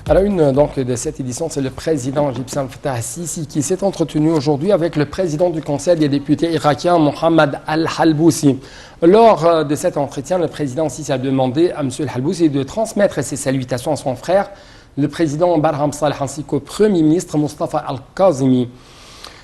À la une donc, de cette édition, c'est le président égyptien Abdel Fattah el-Sisi qui s'est entretenu aujourd'hui avec le président du Conseil des députés irakien, Mohamed Al-Halboussi. Lors de cet entretien, le président Sisi a demandé à M. Al-Halboussi de transmettre ses salutations à son frère, le président Barham Saleh, ainsi qu'au Premier ministre Mustafa Al-Kazimi.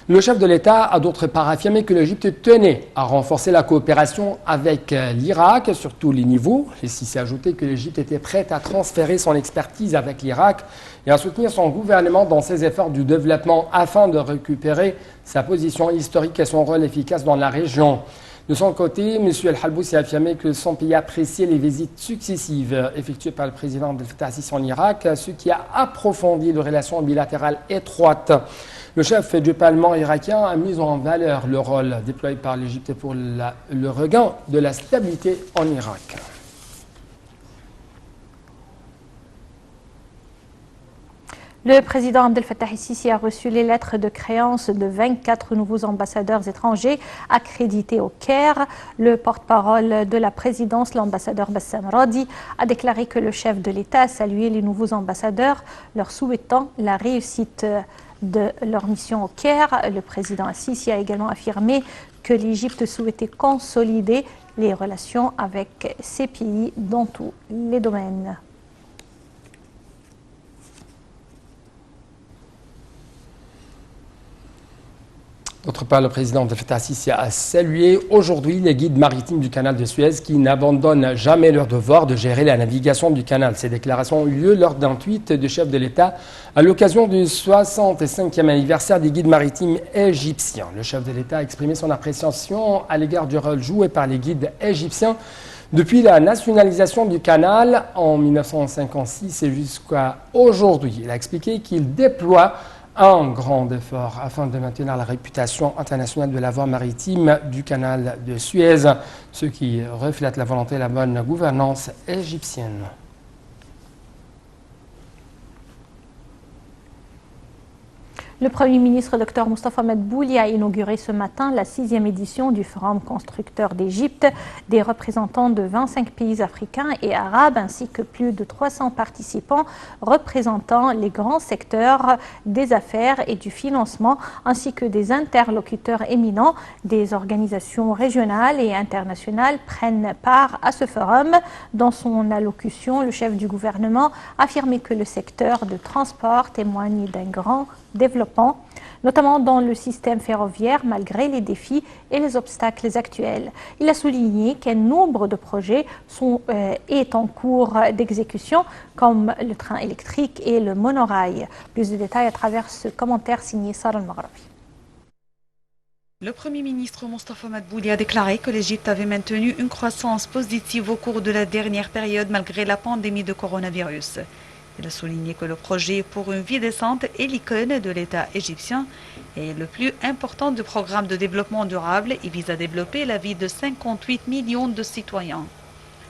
Le chef de l'État a d'autre part affirmé que l'Égypte tenait à renforcer la coopération avec l'Irak sur tous les niveaux. Il s'est ajouté que l'Égypte était prête à transférer son expertise avec l'Irak et à soutenir son gouvernement dans ses efforts du développement afin de récupérer sa position historique et son rôle efficace dans la région. De son côté, M. Al-Halboussi a affirmé que son pays appréciait les visites successives effectuées par le président Abdel Fattah el-Sisi en Irak, ce qui a approfondi les relations bilatérales étroites. Le chef du Parlement irakien a mis en valeur le rôle déployé par l'Égypte pour le regain de la stabilité en Irak. Le président Abdel Fattah el-Sisi a reçu les lettres de créance de 24 nouveaux ambassadeurs étrangers accrédités au Caire. Le porte-parole de la présidence, l'ambassadeur Bassam Radi, a déclaré que le chef de l'État a salué les nouveaux ambassadeurs, leur souhaitant la réussite de leur mission au Caire. Le président el-Sisi a également affirmé que l'Égypte souhaitait consolider les relations avec ces pays dans tous les domaines. D'autre part, le président Abdel Fattah el-Sisi a salué aujourd'hui les guides maritimes du canal de Suez qui n'abandonnent jamais leur devoir de gérer la navigation du canal. Ces déclarations ont eu lieu lors d'un tweet du chef de l'État à l'occasion du 65e anniversaire des guides maritimes égyptiens. Le chef de l'État a exprimé son appréciation à l'égard du rôle joué par les guides égyptiens depuis la nationalisation du canal en 1956 et jusqu'à aujourd'hui. Il a expliqué qu'il déploie un grand effort afin de maintenir la réputation internationale de la voie maritime du canal de Suez, ce qui reflète la volonté et la bonne gouvernance égyptienne. Le Premier ministre Dr Moustapha Madbouli a inauguré ce matin la 6e édition du Forum constructeur d'Égypte. Des représentants de 25 pays africains et arabes ainsi que plus de 300 participants représentant les grands secteurs des affaires et du financement ainsi que des interlocuteurs éminents des organisations régionales et internationales prennent part à ce forum. Dans son allocution, le chef du gouvernement a affirmé que le secteur de transport témoigne d'un grand développement, notamment dans le système ferroviaire malgré les défis et les obstacles actuels. Il a souligné qu'un nombre de projets est en cours d'exécution comme le train électrique et le monorail. Plus de détails à travers ce commentaire signé Sarah Al-Maghrabi. Le Premier ministre Moustapha Madbouli a déclaré que l'Égypte avait maintenu une croissance positive au cours de la dernière période malgré la pandémie de coronavirus. Il a souligné que le projet pour une vie décente est l'icône de l'État égyptien et le plus important du programme de développement durable et vise à développer la vie de 58 millions de citoyens.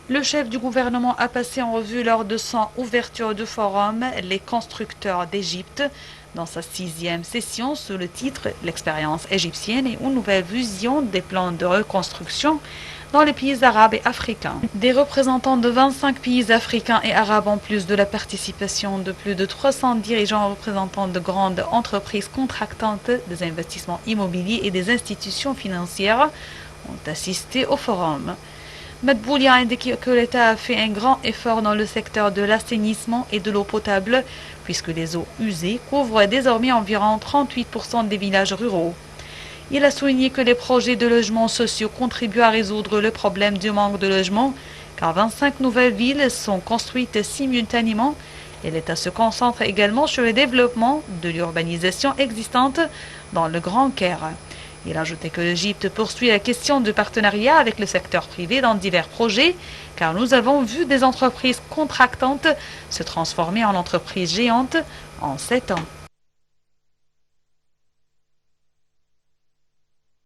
Le chef du gouvernement a passé en revue lors de son ouverture du forum les constructeurs d'Égypte dans sa 6e session sous le titre « L'expérience égyptienne et une nouvelle vision des plans de reconstruction » dans les pays arabes et africains. Des représentants de 25 pays africains et arabes en plus de la participation de plus de 300 dirigeants représentants de grandes entreprises contractantes, des investissements immobiliers et des institutions financières ont assisté au forum. Madbouli a indiqué que l'État a fait un grand effort dans le secteur de l'assainissement et de l'eau potable puisque les eaux usées couvrent désormais environ 38% des villages ruraux. Il a souligné que les projets de logements sociaux contribuent à résoudre le problème du manque de logements, car 25 nouvelles villes sont construites simultanément et l'État se concentre également sur le développement de l'urbanisation existante dans le Grand Caire. Il a ajouté que l'Égypte poursuit la question de partenariat avec le secteur privé dans divers projets, car nous avons vu des entreprises contractantes se transformer en entreprises géantes en 7 ans.